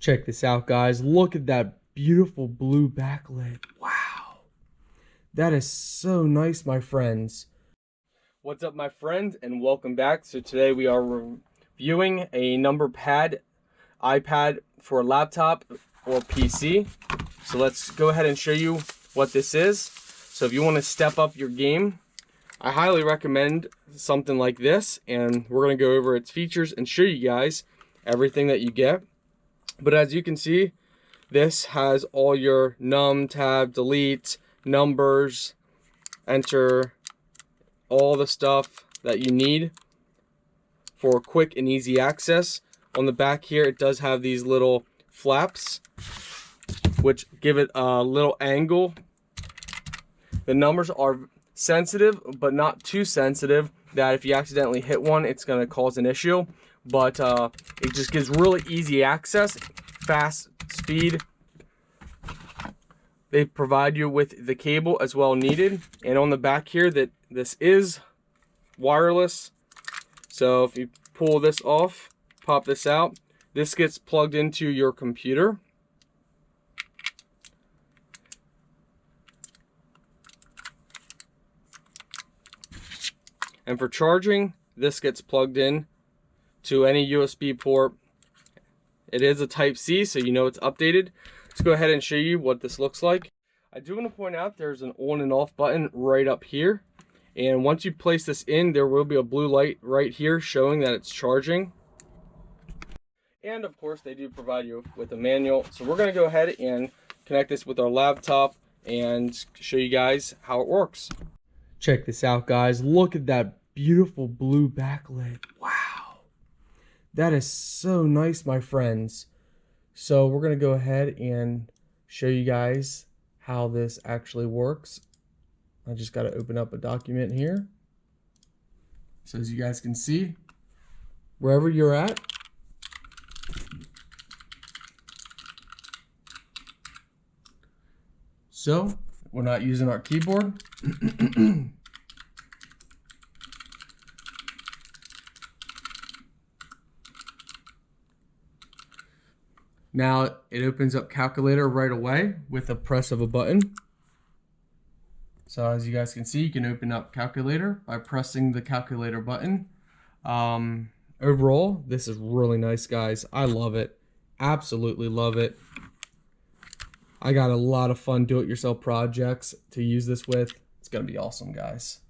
Check this out, guys. Look at that beautiful blue backlit. Wow. That is so nice, my friends. What's up, my friends, and welcome back. So today we are reviewing a Numpad iPad for a laptop or PC. So let's go ahead and show you what this is. So if you want to step up your game, I highly recommend something like this, and we're going to go over its features and show you guys everything that you get. But as you can see, this has all your num, tab, delete, numbers, enter, all the stuff that you need for quick and easy access. On the back here, it does have these little flaps, which give it a little angle. The numbers are sensitive, but not too sensitive that if you accidentally hit one, it's going to cause an issue. But it just gives really easy access, fast speed. They provide you with the cable as well needed. And on the back here, that this is wireless. So if you pull this off, pop this out, this gets plugged into your computer. And for charging, this gets plugged in to any USB port. It is a Type-C, so you know it's updated. Let's go ahead and show you what this looks like. I do want to point out there's an on and off button right up here. And once you place this in, there will be a blue light right here showing that it's charging. And of course, they do provide you with a manual. So we're going to go ahead and connect this with our laptop and show you guys how it works. Check this out, guys. Look at that beautiful blue backlit. Wow. That is so nice, my friends. So we're going to go ahead and show you guys how this actually works. I just got to open up a document here. So as you guys can see, wherever you're at, so we're not using our keyboard. Now it opens up calculator right away with a press of a button. So as you guys can see, you can open up calculator by pressing the calculator button. Overall, this is really nice, guys. I love it. Absolutely love it. I got a lot of fun do-it-yourself projects to use this with. It's gonna be awesome, guys.